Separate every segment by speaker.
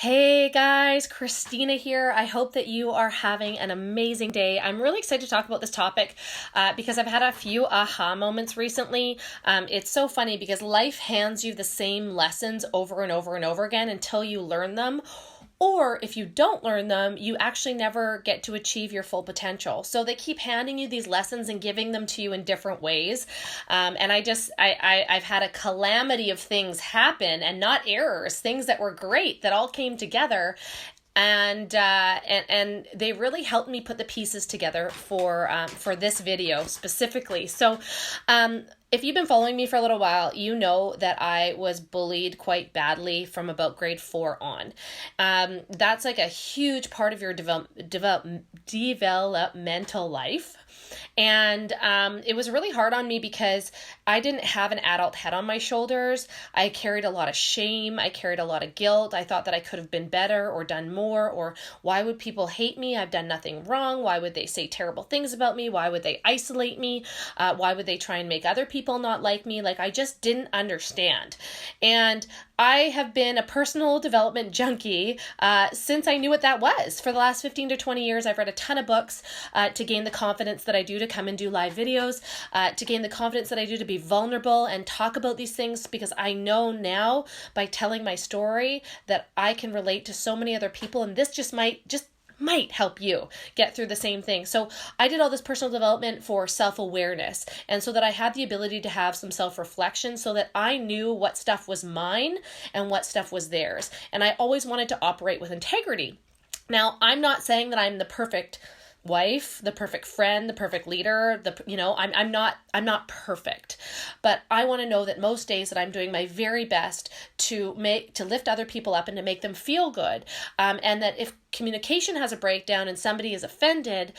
Speaker 1: Hey guys, Christina here. I hope that you are having an amazing day. I'm really excited to talk about this topic because I've had a few aha moments recently. It's so funny because life hands you the same lessons over and over and over again until you learn them. Or if you don't learn them, you actually never get to achieve your full potential. So they keep handing you these lessons and giving them to you in different ways. And I've had a calamity of things happen, and not errors, things that were great that all came together. And they really helped me put the pieces together for this video specifically. So if you've been following me for a little while, you know that I was bullied quite badly from about grade 4 on. That's like a huge part of your developmental life. And it was really hard on me because I didn't have an adult head on my shoulders. I carried a lot of shame. I carried a lot of guilt. I thought that I could have been better or done more, or why would people hate me? I've done nothing wrong. Why would they say terrible things about me? Why would they isolate me? Why would they try and make other people not like me? Like, I just didn't understand. And I have been a personal development junkie since I knew what that was. For the last 15 to 20 years, I've read a ton of books to gain the confidence that I do to come and do live videos, to gain the confidence that I do to be vulnerable and talk about these things, because I know now by telling my story that I can relate to so many other people, and this just might help you get through the same thing. So I did all this personal development for self-awareness, and so that I had the ability to have some self-reflection so that I knew what stuff was mine and what stuff was theirs. And I always wanted to operate with integrity. Now, I'm not saying that I'm the perfect wife, the perfect friend, the perfect leader, I'm not perfect, but I want to know that most days that I'm doing my very best to lift other people up and to make them feel good. And that if communication has a breakdown and somebody is offended,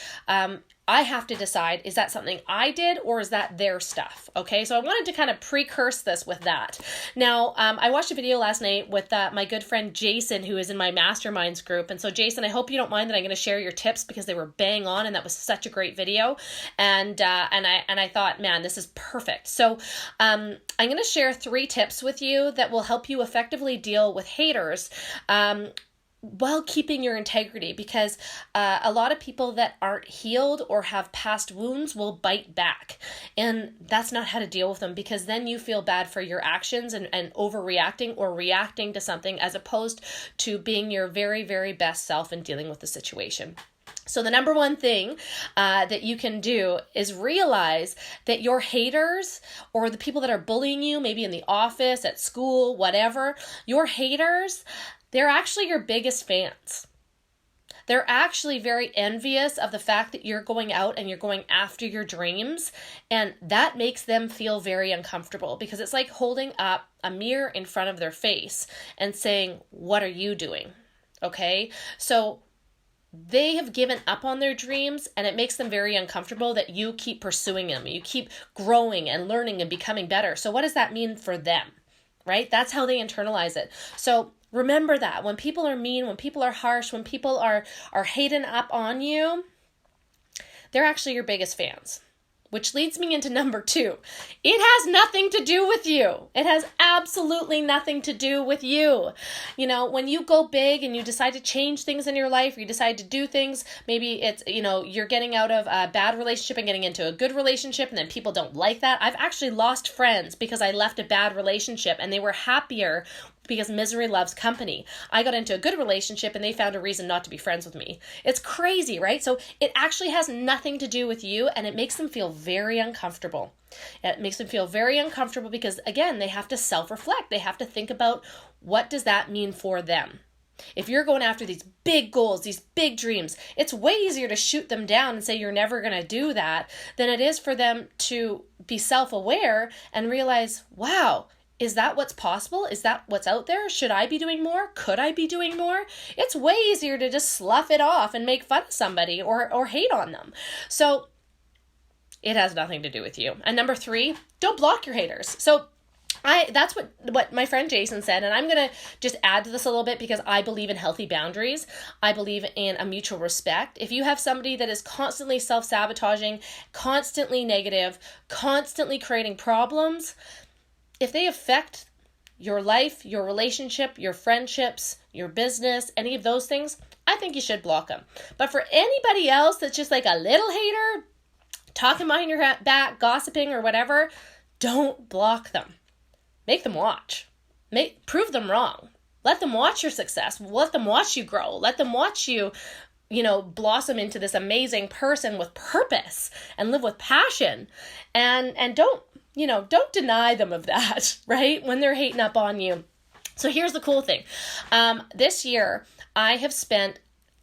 Speaker 1: I have to decide, is that something I did or is that their stuff? Okay, so I wanted to kind of precurse this with that. Now, I watched a video last night with my good friend Jason, who is in my masterminds group. And so Jason, I hope you don't mind that I'm going to share your tips, because they were bang on and that was such a great video. And I thought, man, this is perfect. So I'm going to share 3 tips with you that will help you effectively deal with haters while keeping your integrity, because a lot of people that aren't healed or have past wounds will bite back, and that's not how to deal with them, because then you feel bad for your actions and overreacting or reacting to something, as opposed to being your very, very best self and dealing with the situation. So the number one thing that you can do is realize that your haters, or the people that are bullying you, maybe in the office, at school, whatever, your haters, they're actually your biggest fans. They're actually very envious of the fact that you're going out and you're going after your dreams, and that makes them feel very uncomfortable, because it's like holding up a mirror in front of their face and saying, what are you doing? Okay, so they have given up on their dreams, and it makes them very uncomfortable that you keep pursuing them. You keep growing and learning and becoming better. So what does that mean for them, right? That's how they internalize it. So remember that when people are mean, when people are harsh, when people are hating up on you, they're actually your biggest fans. Which leads me into number 2. It has nothing to do with you. It has absolutely nothing to do with you. You know, when you go big and you decide to change things in your life, or you decide to do things, maybe it's, you're getting out of a bad relationship and getting into a good relationship, and then people don't like that. I've actually lost friends because I left a bad relationship, and they were happier because misery loves company. I got into a good relationship and they found a reason not to be friends with me. It's crazy, right? So it actually has nothing to do with you, and it makes them feel very uncomfortable. It makes them feel very uncomfortable because, again, they have to self-reflect. They have to think about, what does that mean for them? If you're going after these big goals, these big dreams, it's way easier to shoot them down and say you're never going to do that than it is for them to be self-aware and realize, wow, is that what's possible? Is that what's out there? Should I be doing more? Could I be doing more? It's way easier to just slough it off and make fun of somebody or hate on them. So it has nothing to do with you. And number 3, don't block your haters. So that's what my friend Jason said, and I'm going to just add to this a little bit, because I believe in healthy boundaries. I believe in a mutual respect. If you have somebody that is constantly self-sabotaging, constantly negative, constantly creating problems, if they affect your life, your relationship, your friendships, your business, any of those things, I think you should block them. But for anybody else that's just like a little hater, talking behind your back, gossiping or whatever, don't block them. Make them watch. Prove them wrong. Let them watch your success. Let them watch you grow. Let them watch you, blossom into this amazing person with purpose and live with passion. And don't deny them of that, right? When they're hating up on you. So here's the cool thing. This year, I have spent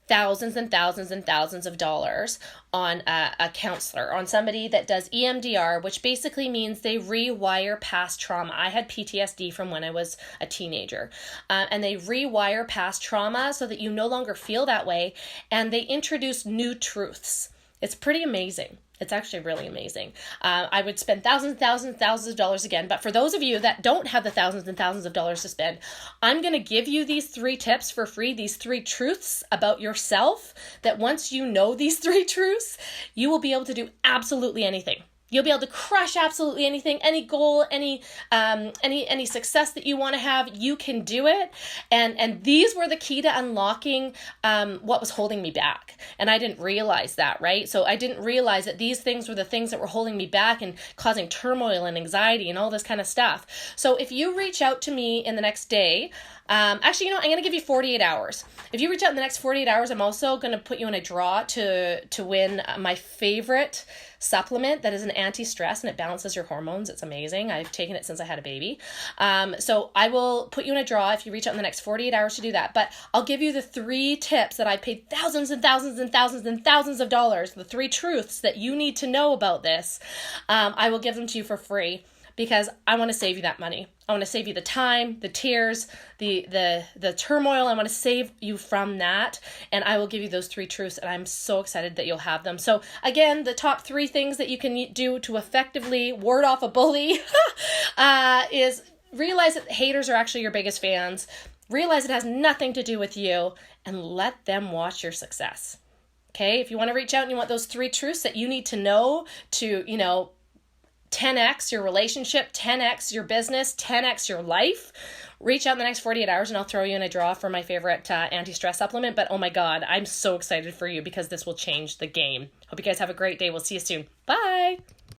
Speaker 1: thousands and thousands and thousands of dollars on a counselor, on somebody that does EMDR, which basically means they rewire past trauma. I had PTSD from when I was a teenager, and they rewire past trauma so that you no longer feel that way, and they introduce new truths. It's pretty amazing. It's actually really amazing. I would spend thousands and thousands and thousands of dollars again. But for those of you that don't have the thousands and thousands of dollars to spend, I'm going to give you these 3 tips for free, these 3 truths about yourself, that once you know these 3 truths, you will be able to do absolutely anything. You'll be able to crush absolutely anything, any goal, any success that you want to have, you can do it. And these were the key to unlocking what was holding me back. And I didn't realize that, right? So I didn't realize that these things were the things that were holding me back and causing turmoil and anxiety and all this kind of stuff. So if you reach out to me in the next day, I'm going to give you 48 hours. If you reach out in the next 48 hours, I'm also going to put you in a draw to win my favorite supplement that is an anti-stress and it balances your hormones. It's amazing. I've taken it since I had a baby. So I will put you in a draw if you reach out in the next 48 hours to do that. But I'll give you the 3 tips that I paid thousands and thousands and thousands and thousands of dollars, the 3 truths that you need to know about this. I will give them to you for free, because I want to save you that money. I want to save you the time, the tears, the turmoil. I want to save you from that. And I will give you those 3 truths. And I'm so excited that you'll have them. So again, the top 3 things that you can do to effectively ward off a bully is realize that haters are actually your biggest fans. Realize it has nothing to do with you, and let them watch your success. Okay? If you want to reach out and you want those 3 truths that you need to know to, 10x your relationship, 10x your business, 10x your life, reach out in the next 48 hours and I'll throw you in a draw for my favorite anti-stress supplement. But oh my God, I'm so excited for you, because this will change the game. Hope you guys have a great day. We'll see you soon. Bye.